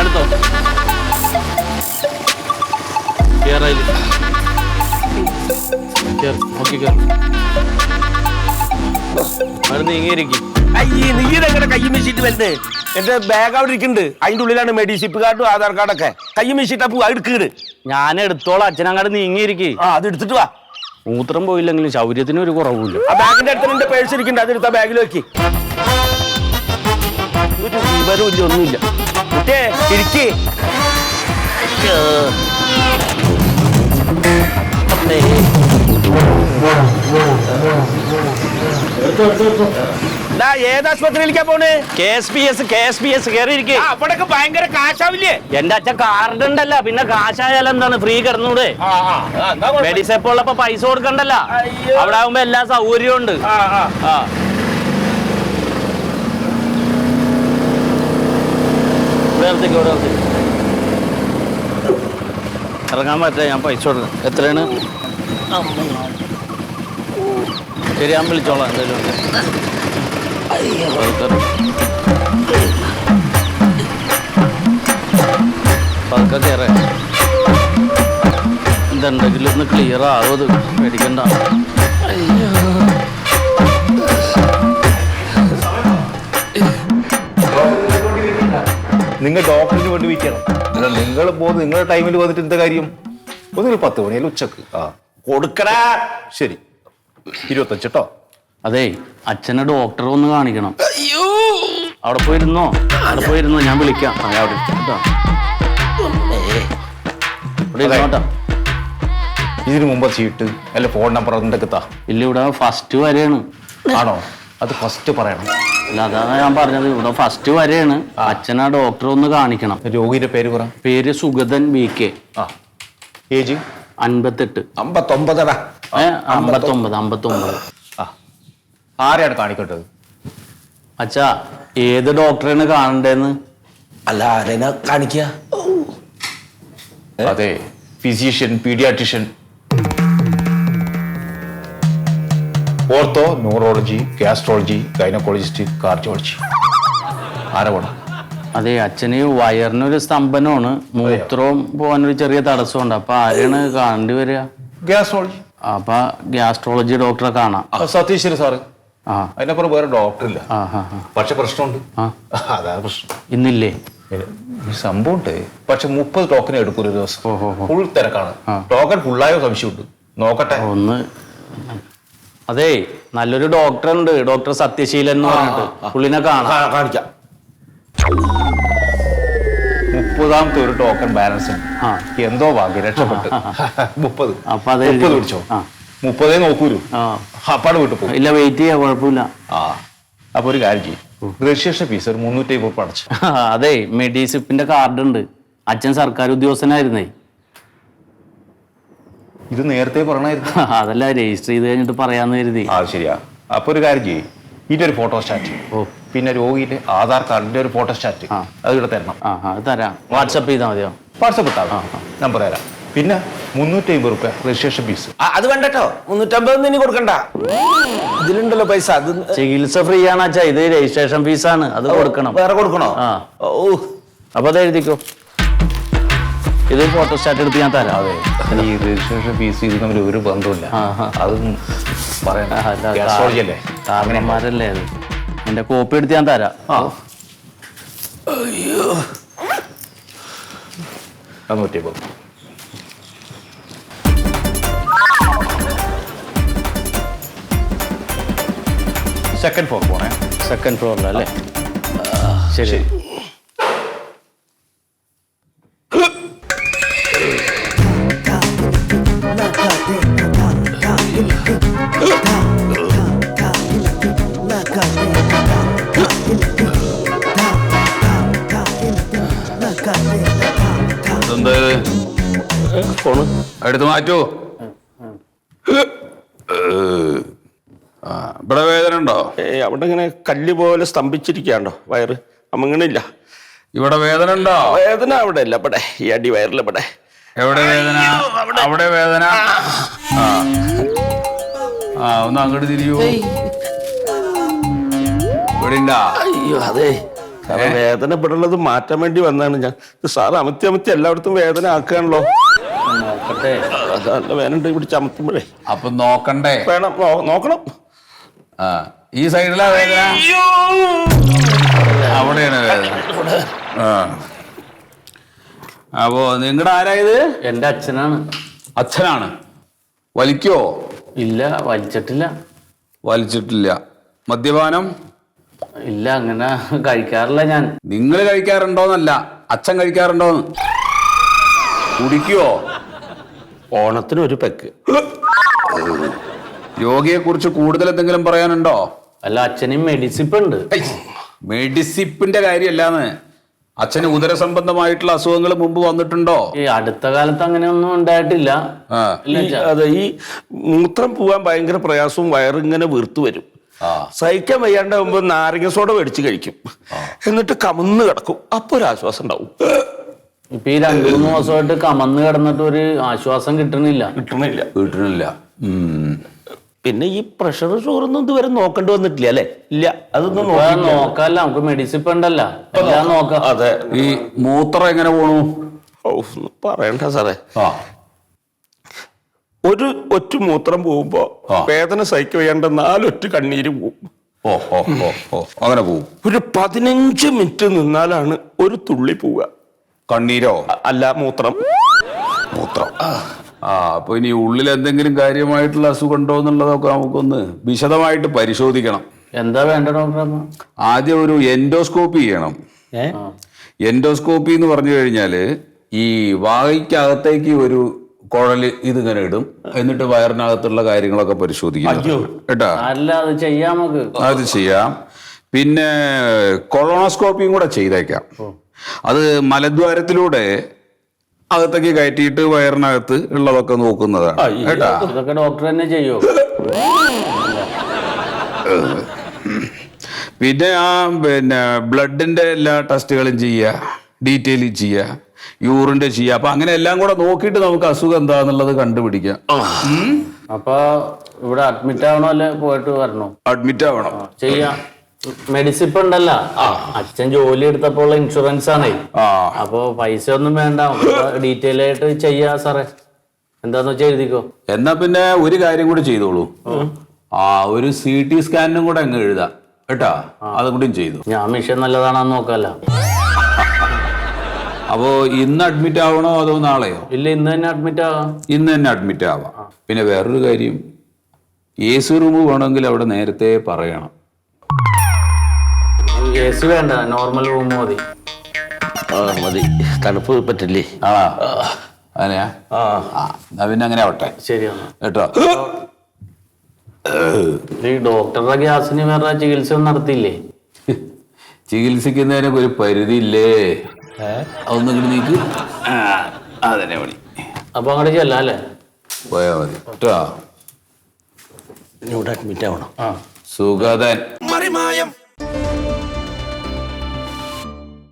എടുത്തോ. നീങ്ങിയിരിക്കും. നീങ്ങനെ കൈ വീശിട്ട് വരുന്നേ? എന്റെ ബാഗ് അവിടെ ഇരിക്കുന്നുണ്ട്. അതിന്റെ ഉള്ളിലാണ് മെഡിസിപ്പ് കാർഡും ആധാർ കാർഡൊക്കെ. കൈ വീശിട്ടാ പോവാ, എടുക്കട്. ഞാൻ എടുത്തോളാം. അച്ഛൻ അങ്ങോട്ട് നീങ്ങിയിരിക്കും. അത് എടുത്തിട്ട് വാ. മൂത്രം പോയില്ലെങ്കിലും ശൗര്യത്തിന് ഒരു കുറവില്ല. ആ ബാഗിന്റെ അടുത്ത് എന്റെ പേഴ്സ് ഇരിക്കുന്നുണ്ട്. അത് എടുത്താ ബാഗിൽ വെക്കി. ഒരു വിവരമില്ല, ഒന്നുമില്ല. കുട്ടിയെ ഇരിക്കേ. ഏതാശുപത്രിയിലേക്കാ പോണേ? അവിടൊക്കെ ഭയങ്കര കാശാവില്ലേ? എന്റെ അച്ഛൻ കാർഡ് ഉണ്ടല്ലോ, പിന്നെ കാശായാലും എന്താണ്, ഫ്രീ കിടന്നൂടെ? മെഡിസെപ്പ് ഉള്ളപ്പോ പൈസ കൊടുക്കണ്ടല്ലോ. അവിടെ ആകുമ്പോ എല്ലാ സൗകര്യവും ഉണ്ട്. ഇറങ്ങാൻ പറ്റേ? ഞാൻ പൈസ കൊടുക്കാം. എത്രയാണ്? ശരി, ഞാൻ വിളിച്ചോളാം. എന്തെങ്കിലും പതുക്കെ കയറേ. എന്തുണ്ടെങ്കിലും ഒന്ന് ക്ലിയർ ആവും. അത് മേടിക്കണ്ട. നിങ്ങൾ ഡോക്ടറിന് വേണ്ടി വിൽക്കണം. നിങ്ങൾ പോകുന്നത് നിങ്ങളുടെ ടൈമിൽ വന്നിട്ട് എന്താ കാര്യം? ഒന്നുകിൽ 10 മണിയിൽ ഉച്ചക്ക്. കൊടുക്കടാ. ശരി, 25 കേട്ടോ. അതെ, അച്ഛനെ ഡോക്ടറെ ഒന്ന് കാണിക്കണം. അവിടെ പോയിരുന്നോ? അവിടെ പോയിരുന്നോ? ഞാൻ വിളിക്കാം. അവിടെ ഇരുന്നോട്ടാ. ഇതിനു മുമ്പ് ചീട്ട് അല്ല ഫോൺ നമ്പർ എന്തൊക്കെ താ? ഇല്ല, ഇവിടെ ഫസ്റ്റ് വരെയാണ്. ആണോ? അത് ഫസ്റ്റ് പറയണം. അല്ല, അതാണ് ഞാൻ പറഞ്ഞത്. ഇവിടെ ഫസ്റ്റ് വരെയാണ്. അച്ഛനാ ഡോക്ടറെ ഒന്ന് കാണിക്കണം. രോഗിയുടെ പേര് പറ. പേര് സുഗതൻ BK. ഏജ് 58. 59. 59. ആരെയാണ് കാണിക്കേണ്ടത്? അച്ഛാ, ഏത് ഡോക്ടറെയാണ് കാണണ്ടേന്ന്? അല്ല, ആരെയാ കാണിക്കുക? അതെ, physician, paediatrician, ortho, neurology, gastrology, gynaecologist, cardiology. ആരെ വേണം? അതെ, അച്ഛന് വയറിനൊരു സ്തംഭനമാണ്. മൂത്രവും പോകാനൊരു ചെറിയ തടസ്സമുണ്ട്. അപ്പൊ ആരെയാണ് കാണേണ്ടി വരിക? ഗ്യാസ്ട്രോളജി. അപ്പൊ ഗ്യാസ്ട്രോളജി ഡോക്ടറെ കാണാം. സതീശ്വര സാറ്. അതിനപ്പുറം വേറെ ഡോക്ടറില്ല. പക്ഷെ പ്രശ്നമുണ്ട്. അതാണ് പ്രശ്നം. ഇന്നില്ലേ? സംഭവം ഉണ്ട്. പക്ഷെ 30 ടോക്കൺ എടുക്കും ഒരു ദിവസം. ഫുൾ തിരക്കാണ്. ടോക്കൺ ഫുള്ളായോ സംശയമുണ്ട്. നോക്കട്ടെ ഒന്ന്. അതെ, നല്ലൊരു ഡോക്ടർ ഉണ്ട്, ഡോക്ടർ സത്യശീലൻ എന്ന് പറഞ്ഞിട്ട്. പുള്ളിനെ കാണിക്കാം. 30ാമത്തെ ഒരു ടോക്കൺ ബാലൻസ് ഉണ്ട്. എന്തോ ഭാഗ്യം, രക്ഷപ്പെട്ട്. 30. അപ്പൊ അത് പിടിച്ചോ. 30 നോക്കൂലു. അപ്പാട് വീട്ടിൽ പോകും. ഇല്ല, വെയിറ്റ് ചെയ്യാ, കുഴപ്പമില്ല. അപ്പൊ ഒരു കാര്യം ചെയ്യും. രജിസ്ട്രേഷൻ ഫീസ് ഒരു 350 അടച്ചു. അതെ, മെഡിസിപ്പിന്റെ കാർഡ് ഉണ്ട്. അച്ഛൻ സർക്കാർ ഉദ്യോഗസ്ഥനായിരുന്നേ. ഇത് നേരത്തെ പറയണായിരുന്നു. അതല്ല, രജിസ്റ്റർ ചെയ്ത് കഴിഞ്ഞിട്ട് പറയാന്ന് കരുതി. ശരിയാ. അപ്പൊ ഒരു കാര്യം ചെയ്യും. ഇതിന്റെ ഒരു ഫോട്ടോ സ്റ്റാറ്റ്, പിന്നെ രോഗിയുടെ ആധാർ കാർഡിന്റെ ഒരു ഫോട്ടോ സ്റ്റാറ്റ് അത് ഇവിടെ തരണം. അത് തരാം. വാട്സപ്പ് ചെയ്താൽ മതിയോ? വാട്സപ്പ് ഇട്ടാ നമ്പർ തരാം. പിന്നെ 350 രൂപ രജിസ്ട്രേഷൻ ഫീസ്. അത് വേണ്ടട്ടോ. 350 ഇനി കൊടുക്കണ്ട. ഇതിലുണ്ടല്ലോ പൈസ. അത് ചികിത്സ ഫ്രീ ആണ് അച്ഛാ. ഇത് രജിസ്ട്രേഷൻ ഫീസാണ്. അത് കൊടുക്കണം. വേറെ കൊടുക്കണോ? അപ്പൊ അത് എഴുതിക്കോ. ഇത് ഫോട്ടോ സ്റ്റാറ്റ് എടുത്ത് ഞാൻ തരാം. അതെ, ഈ രജിസ്ട്രേഷൻ ഫീസ് ഇത് തമ്മിൽ ഒരു ബന്ധമില്ല. അതും പറയണല്ലേ, കാരണന്മാരല്ലേ അത്. എന്റെ കോപ്പി എടുത്ത് ഞാൻ തരാം. അയ്യോ, 150. സെക്കൻഡ് ഫ്ലോർ പോണേ. സെക്കൻഡ് ഫ്ലോറിലല്ലേ? ശരി. ഫോണ് എടുത്ത് മാറ്റൂ. ഇവിടെ വേദന ഉണ്ടോ? അവിടെ ഇങ്ങനെ കല്ല് പോലെ സ്തംഭിച്ചിരിക്കാണ്ടോ വയറ്? അമ്മങ്ങണില്ല. ഇവിടെ വേദന ഉണ്ടോ? വേദന അവിടെ ഇല്ല, ഇവിടെ ഈ അടി വയറില്ല. ഇവിടെ എവിടെ വേദന? അവിടെ വേദന. ഒന്ന് അങ്ങോട്ട് തിരിയൂ. ഇവിടെ ഉണ്ടാ? അയ്യോ, അതെ, സാറേ വേദന ഇവിടുള്ളത് മാറ്റാൻ വേണ്ടി വന്നാണ് ഞാൻ. സാറ് അമത്തി എല്ലായിടത്തും വേദന ആക്കുകയാണല്ലോ. നോക്കട്ടെ. നല്ല വേദന ഉണ്ട് ഇവിടെ ചമത്തുമ്പോഴേ. അപ്പൊ നോക്കണ്ടേ? വേണം, നോക്കണം. ആ ഈ സൈഡിലാ വേദന, അവിടെയാണ് വേദന. ആ അപ്പോ നിങ്ങളുടെ ആരായത്? എന്റെ അച്ഛനാണ്. അച്ഛനാണ്. വലിക്കോ? ഇല്ല, വലിച്ചിട്ടില്ല. വലിച്ചിട്ടില്ല. മദ്യപാനം? ഇല്ല, അങ്ങനെ കഴിക്കാറില്ല ഞാൻ. നിങ്ങൾ കഴിക്കാറുണ്ടോന്നല്ല, അച്ഛൻ കഴിക്കാറുണ്ടോന്ന്. കുടിക്കുവോ? ഓണത്തിന് ഒരു പെക്ക്. രോഗിയെ കുറിച്ച് കൂടുതൽ എന്തെങ്കിലും പറയാനുണ്ടോ? അല്ല, അച്ഛനും മെഡിസിപ്പ് ഉണ്ട്. മെഡിസിപ്പിന്റെ കാര്യമല്ലാന്ന്. അച്ഛന് ഉദരസംബന്ധമായിട്ടുള്ള അസുഖങ്ങൾ മുമ്പ് വന്നിട്ടുണ്ടോ? ഈ അടുത്ത കാലത്ത് അങ്ങനെയൊന്നും ഉണ്ടായിട്ടില്ല. ആ അതെ, ഈ മൂത്രം പോവാൻ ഭയങ്കര പ്രയാസവും വയറിങ്ങനെ വീർത്തു വരും. സഹിക്കാൻ വയ്യാണ്ടാവുമ്പോ നാരങ്ങ സോഡ മേടിച്ച് കഴിക്കും. എന്നിട്ട് കമന്ന് കിടക്കും. അപ്പൊ ഒരു ആശ്വാസം ഉണ്ടാവും. ഇപ്പൊ ഈ 2-3 ദിവസമായിട്ട് കമന്ന് കിടന്നിട്ട് ഒരു ആശ്വാസം കിട്ടണില്ല. വീട്ടിലില്ല. പിന്നെ ഈ പ്രഷർ ഷുഗറൊന്നും ഇതുവരെ നോക്കേണ്ടി വന്നിട്ടില്ല അല്ലേ? ഇല്ല, അതൊന്നും നോക്കാല്ല, നമുക്ക് മെഡിസിപ്പ് ഉണ്ടല്ലോ, എല്ലാം നോക്കാം. അതെ. ഈ മൂത്രം എങ്ങനെ പോണു? ഒന്നും പറയണ്ട സാറേ. ആ ഒരു ഒറ്റ മൂത്രം പോകുമ്പോ വേദന സഹിക്കാൻ വയ്യാണ്ട 4 ഒറ്റ കണ്ണീര് പോകും. ഓ ഓ ഓ ഓ അങ്ങനെ പോവും. ഒരു 15 മിനിറ്റ് നിന്നാലാണ് ഒരു തുള്ളി പോവുക. കണ്ണീരോ? അല്ല, മൂത്രം. അപ്പൊ ഇനി ഉള്ളിൽ എന്തെങ്കിലും കാര്യമായിട്ടുള്ള അസുഖം ഉണ്ടോ എന്നുള്ളതൊക്കെ നമുക്കൊന്ന് വിശദമായിട്ട് പരിശോധിക്കണം. എന്താ വേണ്ട ഡോക്ടർ? ആദ്യം ഒരു എൻഡോസ്കോപ്പി ചെയ്യണം. എൻഡോസ്കോപ്പി എന്ന് പറഞ്ഞു കഴിഞ്ഞാല് ഈ വായ്ക്കകത്തേക്ക് ഒരു കുഴല് ഇതിങ്ങനെ ഇടും, എന്നിട്ട് വയറിനകത്തുള്ള കാര്യങ്ങളൊക്കെ പരിശോധിക്കും കേട്ടാ. അല്ല, അത് ചെയ്യാം, നമുക്ക് അത് ചെയ്യാം. പിന്നെ കൊളോണോസ്കോപ്പിയും കൂടെ ചെയ്തേക്കാം. അത് മലദ്വാരത്തിലൂടെ അകത്തേക്ക് കയറ്റിയിട്ട് വയറിനകത്ത് ഉള്ളതൊക്കെ നോക്കുന്നതാണ് കേട്ടാ. ഇതൊക്കെ ഡോക്ടർ തന്നെ ചെയ്യോ? പിന്നെ പിന്നെ ബ്ലഡിന്റെ എല്ലാ ടെസ്റ്റുകളും ചെയ്യുക, ഡീറ്റെയിലിംഗ് ചെയ്യുക, യൂറിന്റെ ചെയ്യുക. അപ്പൊ അങ്ങനെ എല്ലാം കൂടെ നോക്കിയിട്ട് നമുക്ക് അസുഖം എന്താന്നുള്ളത് കണ്ടുപിടിക്കാം. അപ്പൊ ഇവിടെ അഡ്മിറ്റ് ആവണോ അല്ലെ പോയിട്ട് വരണോ? അഡ്മിറ്റ് ആവണം. ചെയ്യാം. മെഡിസിപ്പ് ഉണ്ടല്ലോ, അച്ഛൻ ജോലി എടുത്തപ്പോൾ ഇൻഷുറൻസ് ആണ്. അപ്പൊ പൈസ ഒന്നും വേണ്ട, ഡീറ്റെയിൽ ആയിട്ട് ചെയ്യാ സാറേ. എന്താന്ന് വെച്ചാൽ എഴുതിക്കോ. എന്നാ പിന്നെ ഒരു കാര്യം കൂടി ചെയ്തോളൂ. ഒരു CT സ്കാനും കൂടെ അങ്ങ് എഴുതാം കേട്ടാ. അതും കൂടിയും ചെയ്തു. ഞാൻ മിഷൻ നല്ലതാണെന്ന് നോക്കാല്ല. അപ്പോ ഇന്ന് അഡ്മിറ്റ് ആവണോ അതോ നാളെയോ? ഇല്ല, ഇന്ന് തന്നെ അഡ്മിറ്റ് ആവാം. ഇന്ന് തന്നെ അഡ്മിറ്റ് ആവാം. പിന്നെ വേറൊരു കാര്യം, AC റൂം വേണമെങ്കിൽ അവിടെ നേരത്തെ പറയണം. AC വേണ്ട, നോർമൽ റൂം മതി. മതി, തണുപ്പ് പറ്റില്ലേ? അങ്ങനെയാ? എന്നാ പിന്നെ അങ്ങനെ ആവട്ടെ. ശരിയാണ് കേട്ടോ. ഈ ഡോക്ടറുടെ ഗ്യാസിന് വേറെ ചികിത്സ ഒന്നും നടത്തിയില്ലേ? ചികിത്സിക്കുന്നതിനൊക്കെ ഒരു പരിധി ഇല്ലേ? അതൊന്നും ഇങ്ങോട്ട് നീക്ക്. അതന്നെ പണി. അപ്പൊ അങ്ങോട്ട് ചെല്ലാം അല്ലേ? പോയാ മതി കേട്ടോ. ഇവിടെ അഡ്മിറ്റ് ആവണം. സുഗതൻ.